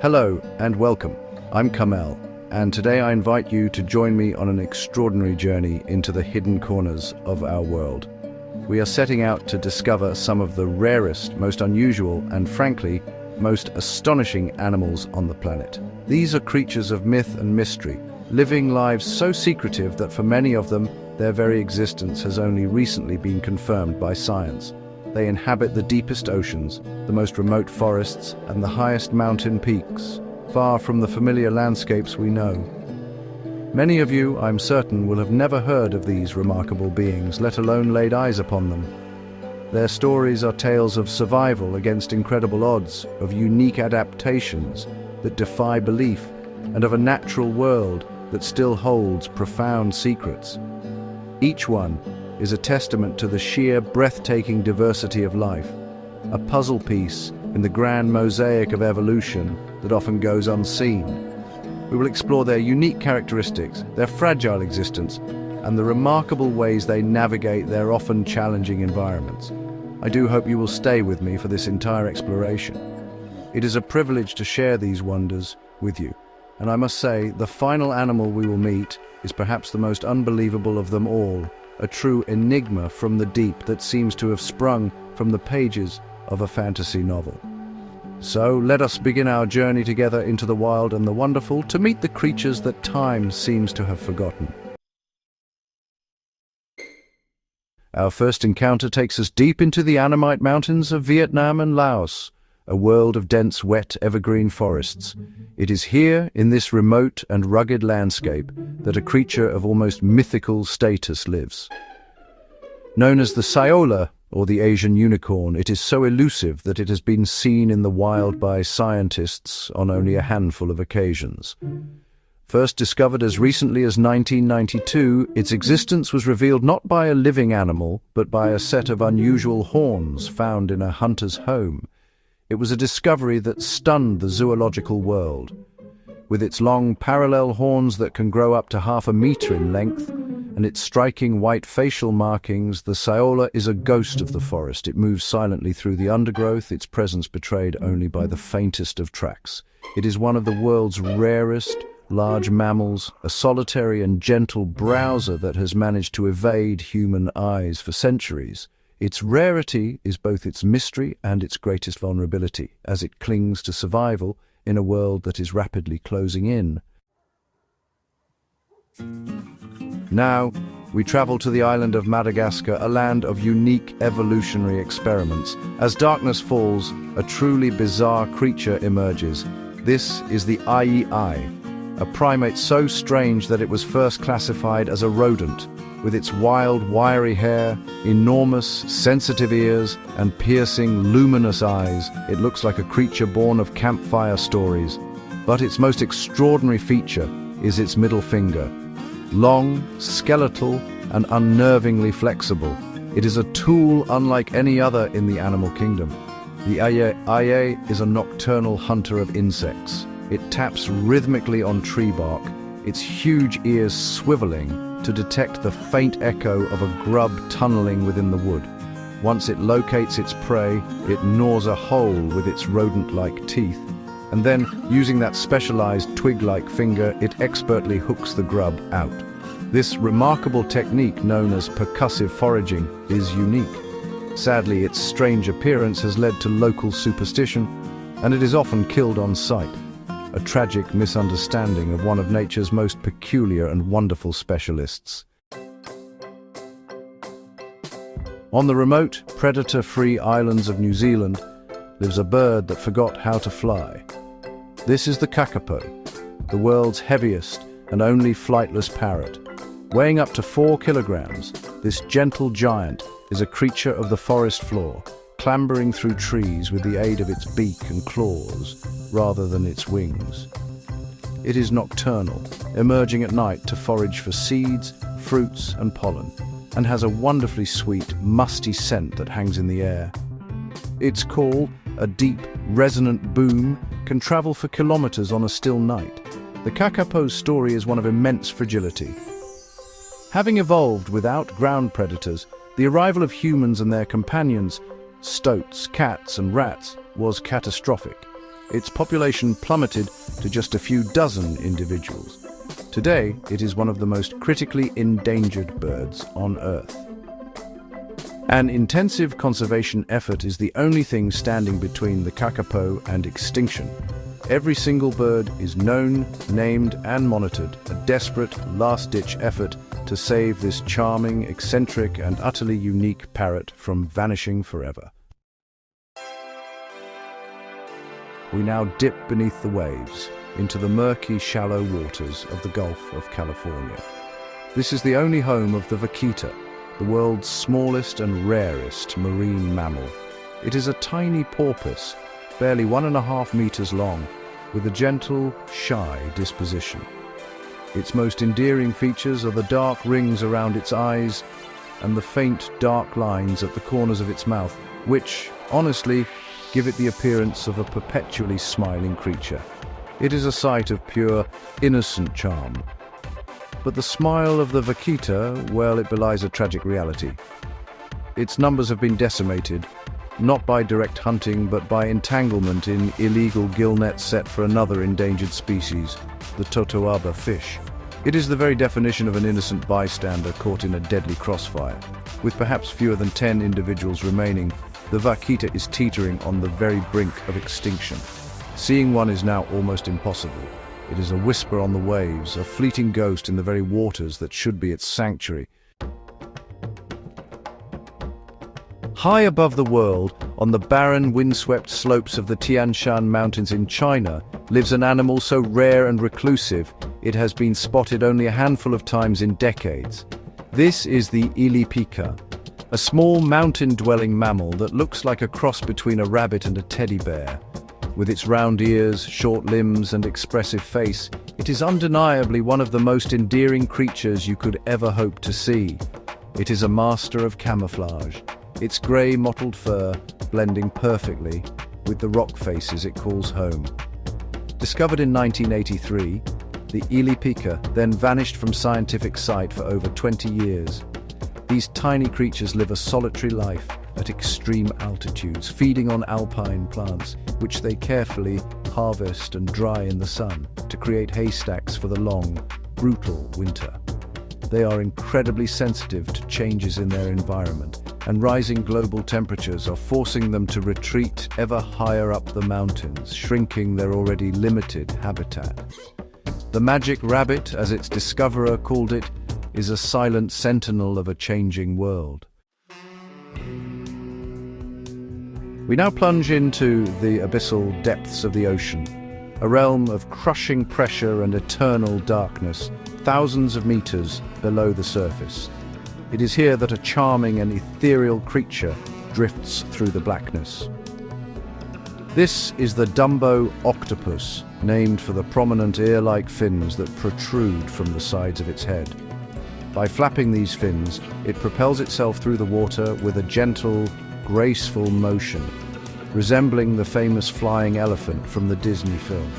Hello and welcome. I'm Kamel, and today I invite you to join me on an extraordinary journey into the hidden corners of our world. We are setting out to discover some of the rarest, most unusual, and frankly, most astonishing animals on the planet. These are creatures of myth and mystery, living lives so secretive that for many of them, their very existence has only recently been confirmed by science. They inhabit the deepest oceans, the most remote forests, and the highest mountain peaks, far from the familiar landscapes we know. Many of you, I'm certain, will have never heard of these remarkable beings, let alone laid eyes upon them. Their stories are tales of survival against incredible odds, of unique adaptations that defy belief, and of a natural world that still holds profound secrets. Each one is a testament to the sheer, breathtaking diversity of life, a puzzle piece in the grand mosaic of evolution that often goes unseen. We will explore their unique characteristics, their fragile existence, and the remarkable ways they navigate their often challenging environments. I do hope you will stay with me for this entire exploration. It is a privilege to share these wonders with you, and I must say, the final animal we will meet is perhaps the most unbelievable of them all, a true enigma from the deep that seems to have sprung from the pages of a fantasy novel. So let us begin our journey together into the wild and the wonderful to meet the creatures that time seems to have forgotten. Our first encounter takes us deep into the Annamite mountains of Vietnam and Laos, a world of dense, wet, evergreen forests. It is here, in this remote and rugged landscape, that a creature of almost mythical status lives. Known as the Saola, or the Asian unicorn, it is so elusive that it has been seen in the wild by scientists on only a handful of occasions. First discovered as recently as 1992, its existence was revealed not by a living animal, but by a set of unusual horns found in a hunter's home. It was a discovery that stunned the zoological world. With its long parallel horns that can grow up to 1/2 meter in length, and its striking white facial markings, the Saola is a ghost of the forest. It moves silently through the undergrowth, its presence betrayed only by the faintest of tracks. It is one of the world's rarest large mammals, a solitary and gentle browser that has managed to evade human eyes for centuries. Its rarity is both its mystery and its greatest vulnerability, as it clings to survival in a world that is rapidly closing in. Now, we travel to the island of Madagascar, a land of unique evolutionary experiments. As darkness falls, a truly bizarre creature emerges. This is the Ai, a primate so strange that it was first classified as a rodent. With its wild, wiry hair, enormous, sensitive ears, and piercing, luminous eyes, it looks like a creature born of campfire stories. But its most extraordinary feature is its middle finger. Long, skeletal, and unnervingly flexible. It is a tool unlike any other in the animal kingdom. The Ai is a nocturnal hunter of insects. It taps rhythmically on tree bark, its huge ears swiveling to detect the faint echo of a grub tunneling within the wood. Once it locates its prey, it gnaws a hole with its rodent-like teeth, and then, using that specialized twig-like finger, it expertly hooks the grub out. This remarkable technique, known as percussive foraging, is unique. Sadly, its strange appearance has led to local superstition, and it is often killed on sight. A tragic misunderstanding of one of nature's most peculiar and wonderful specialists. On the remote, predator-free islands of New Zealand lives a bird that forgot how to fly. This is the Kakapo, the world's heaviest and only flightless parrot. Weighing up to 4 kilograms, this gentle giant is a creature of the forest floor, clambering through trees with the aid of its beak and claws, rather than its wings. It is nocturnal, emerging at night to forage for seeds, fruits, and pollen, and has a wonderfully sweet, musty scent that hangs in the air. Its call, a deep, resonant boom, can travel for kilometers on a still night. The Kakapo's story is one of immense fragility. Having evolved without ground predators, the arrival of humans and their companions, stoats, cats, and rats, was catastrophic. its population plummeted to just a few dozen individuals. Today, it is one of the most critically endangered birds on Earth. An intensive conservation effort is the only thing standing between the Kakapo and extinction. Every single bird is known, named, and monitored, a desperate, last-ditch effort to save this charming, eccentric, and utterly unique parrot from vanishing forever. We now dip beneath the waves into the murky, shallow waters of the Gulf of California. This is the only home of the Vaquita, the world's smallest and rarest marine mammal. It is a tiny porpoise, barely 1.5 meters long, with a gentle, shy disposition. Its most endearing features are the dark rings around its eyes and the faint, dark lines at the corners of its mouth, which, honestly, give it the appearance of a perpetually smiling creature. It is a sight of pure, innocent charm. But the smile of the Vaquita, well, it belies a tragic reality. Its numbers have been decimated, not by direct hunting, but by entanglement in illegal gill nets set for another endangered species, the totoaba fish. It is the very definition of an innocent bystander caught in a deadly crossfire. With perhaps fewer than 10 individuals remaining, the Vaquita is teetering on the very brink of extinction. Seeing one is now almost impossible. It is a whisper on the waves, a fleeting ghost in the very waters that should be its sanctuary. High above the world, on the barren, windswept slopes of the Tian Shan Mountains in China, lives an animal so rare and reclusive, it has been spotted only a handful of times in decades. This is the Ili Pika, a small mountain-dwelling mammal that looks like a cross between a rabbit and a teddy bear. With its round ears, short limbs, and expressive face, it is undeniably one of the most endearing creatures you could ever hope to see. It is a master of camouflage, its grey mottled fur blending perfectly with the rock faces it calls home. Discovered in 1983, the Ili Pika then vanished from scientific sight for over 20 years. These tiny creatures live a solitary life at extreme altitudes, feeding on alpine plants, which they carefully harvest and dry in the sun to create haystacks for the long, brutal winter. They are incredibly sensitive to changes in their environment, and rising global temperatures are forcing them to retreat ever higher up the mountains, shrinking their already limited habitat. The magic rabbit, as its discoverer called it, is a silent sentinel of a changing world. We now plunge into the abyssal depths of the ocean, a realm of crushing pressure and eternal darkness, thousands of meters below the surface. It is here that a charming and ethereal creature drifts through the blackness. This is the Dumbo Octopus, named for the prominent ear-like fins that protrude from the sides of its head. By flapping these fins, it propels itself through the water with a gentle, graceful motion, resembling the famous flying elephant from the Disney film.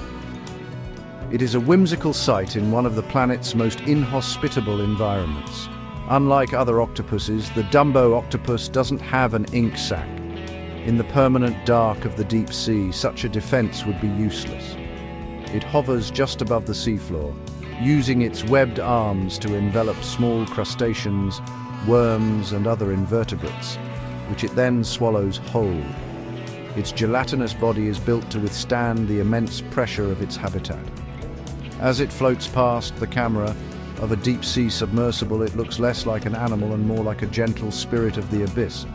It is a whimsical sight in one of the planet's most inhospitable environments. Unlike other octopuses, the Dumbo octopus doesn't have an ink sac. In the permanent dark of the deep sea, such a defense would be useless. It hovers just above the seafloor, using its webbed arms to envelop small crustaceans, worms, and other invertebrates, which it then swallows whole. Its gelatinous body is built to withstand the immense pressure of its habitat. As it floats past the camera of a deep-sea submersible, it looks less like an animal and more like a gentle spirit of the abyss,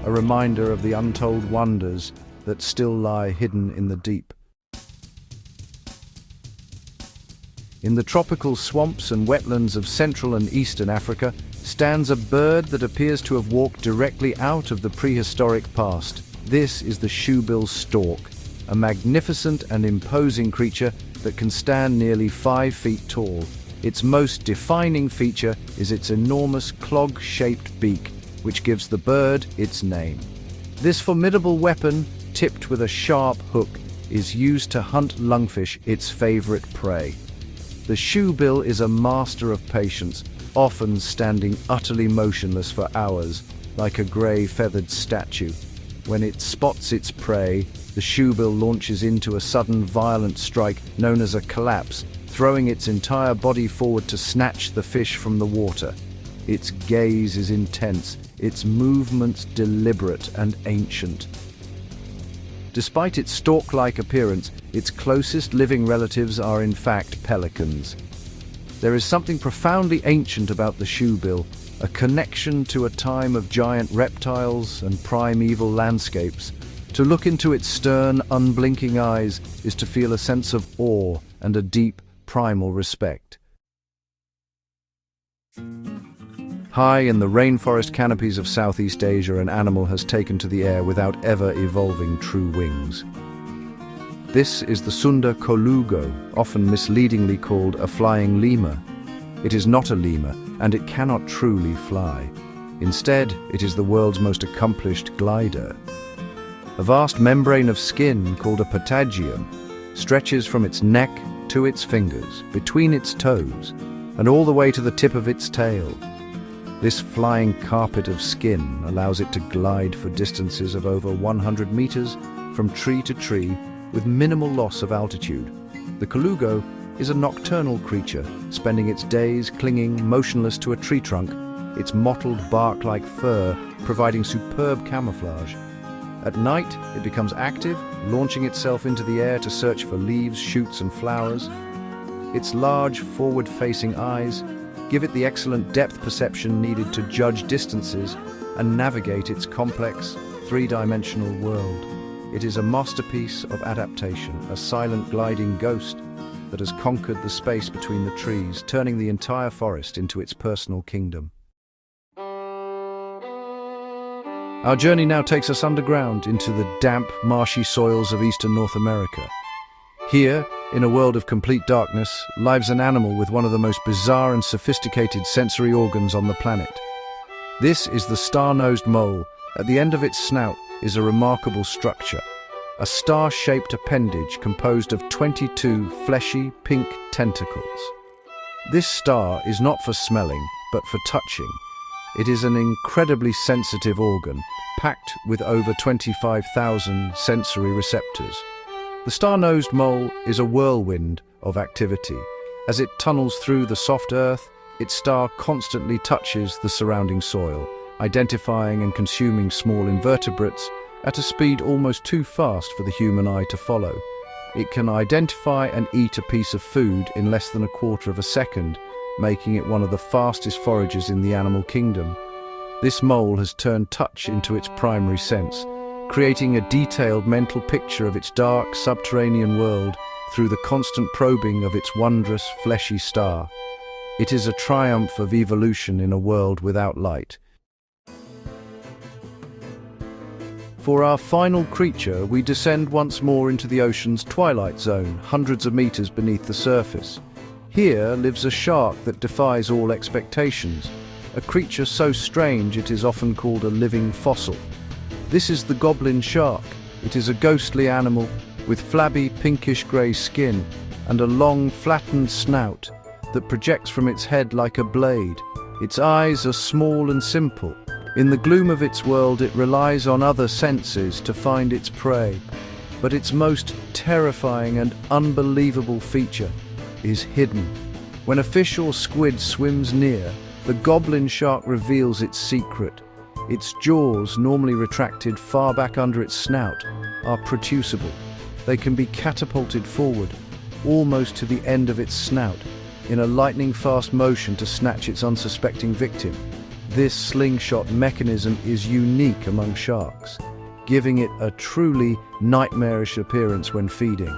a reminder of the untold wonders that still lie hidden in the deep. In the tropical swamps and wetlands of Central and Eastern Africa stands a bird that appears to have walked directly out of the prehistoric past. This is the Shoebill Stork, a magnificent and imposing creature that can stand nearly 5 feet tall. Its most defining feature is its enormous clog-shaped beak, which gives the bird its name. This formidable weapon, tipped with a sharp hook, is used to hunt lungfish, its favorite prey. The shoebill is a master of patience, often standing utterly motionless for hours, like a grey feathered statue. When it spots its prey, the shoebill launches into a sudden violent strike known as a collapse, throwing its entire body forward to snatch the fish from the water. Its gaze is intense, its movements deliberate and ancient. Despite its stork-like appearance, its closest living relatives are in fact pelicans. There is something profoundly ancient about the shoebill, a connection to a time of giant reptiles and primeval landscapes. To look into its stern, unblinking eyes is to feel a sense of awe and a deep, primal respect. High in the rainforest canopies of Southeast Asia, an animal has taken to the air without ever evolving true wings. This is the Sunda Colugo, often misleadingly called a flying lemur. It is not a lemur, and it cannot truly fly. Instead, it is the world's most accomplished glider. A vast membrane of skin, called a patagium, stretches from its neck to its fingers, between its toes, and all the way to the tip of its tail. This flying carpet of skin allows it to glide for distances of over 100 meters from tree to tree with minimal loss of altitude. The Colugo is a nocturnal creature, spending its days clinging motionless to a tree trunk, its mottled bark-like fur providing superb camouflage. At night, it becomes active, launching itself into the air to search for leaves, shoots, and flowers. Its large, forward-facing eyes give it the excellent depth perception needed to judge distances and navigate its complex, three-dimensional world. It is a masterpiece of adaptation, a silent gliding ghost that has conquered the space between the trees, turning the entire forest into its personal kingdom. Our journey now takes us underground into the damp, marshy soils of eastern North America. Here, in a world of complete darkness, lives an animal with one of the most bizarre and sophisticated sensory organs on the planet. This is the star-nosed mole. At the end of its snout is a remarkable structure, a star-shaped appendage composed of 22 fleshy, pink tentacles. This star is not for smelling, but for touching. It is an incredibly sensitive organ, packed with over 25,000 sensory receptors. The star-nosed mole is a whirlwind of activity. As it tunnels through the soft earth, its star constantly touches the surrounding soil, identifying and consuming small invertebrates at a speed almost too fast for the human eye to follow. It can identify and eat a piece of food in less than a quarter of a second, making it one of the fastest foragers in the animal kingdom. This mole has turned touch into its primary sense, creating a detailed mental picture of its dark, subterranean world through the constant probing of its wondrous, fleshy star. It is a triumph of evolution in a world without light. For our final creature, we descend once more into the ocean's twilight zone, hundreds of meters beneath the surface. Here lives a shark that defies all expectations, a creature so strange it is often called a living fossil. This is the Goblin Shark. It is a ghostly animal with flabby pinkish-grey skin and a long, flattened snout that projects from its head like a blade. Its eyes are small and simple. In the gloom of its world, it relies on other senses to find its prey. But its most terrifying and unbelievable feature is hidden. When a fish or squid swims near, the Goblin Shark reveals its secret. Its jaws, normally retracted far back under its snout, are protrusible. They can be catapulted forward, almost to the end of its snout, in a lightning-fast motion to snatch its unsuspecting victim. This slingshot mechanism is unique among sharks, giving it a truly nightmarish appearance when feeding.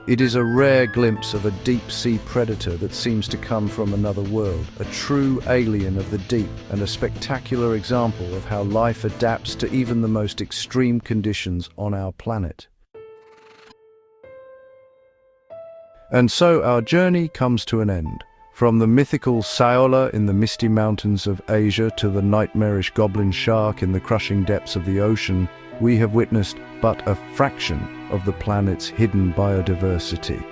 It is a rare glimpse of a deep-sea predator that seems to come from another world, a true alien of the deep, and a spectacular example of how life adapts to even the most extreme conditions on our planet. And so our journey comes to an end. From the mythical Saola in the misty mountains of Asia to the nightmarish Goblin Shark in the crushing depths of the ocean, we have witnessed but a fraction of the planet's hidden biodiversity.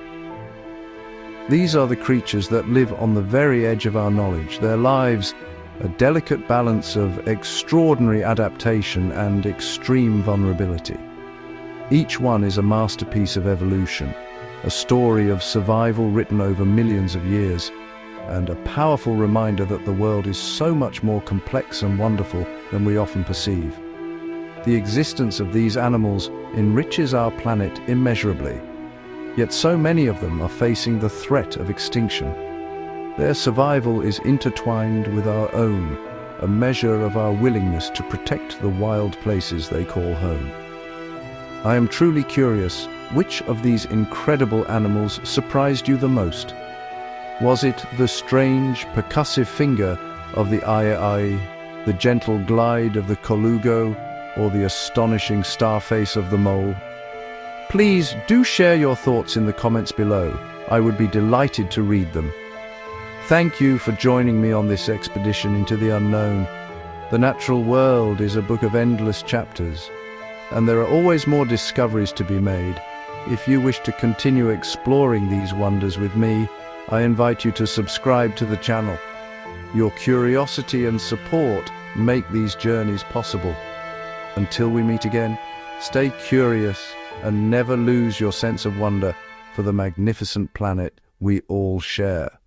These are the creatures that live on the very edge of our knowledge, their lives a delicate balance of extraordinary adaptation and extreme vulnerability. Each one is a masterpiece of evolution, a story of survival written over millions of years, and a powerful reminder that the world is so much more complex and wonderful than we often perceive. The existence of these animals enriches our planet immeasurably, yet so many of them are facing the threat of extinction. Their survival is intertwined with our own, a measure of our willingness to protect the wild places they call home. I am truly curious, which of these incredible animals surprised you the most? Was it the strange, percussive finger of the Ili, the gentle glide of the Colugo, or the astonishing star face of the mole? Please do share your thoughts in the comments below. I would be delighted to read them. Thank you for joining me on this expedition into the unknown. The natural world is a book of endless chapters, and there are always more discoveries to be made. If you wish to continue exploring these wonders with me, I invite you to subscribe to the channel. Your curiosity and support make these journeys possible. Until we meet again, stay curious and never lose your sense of wonder for the magnificent planet we all share.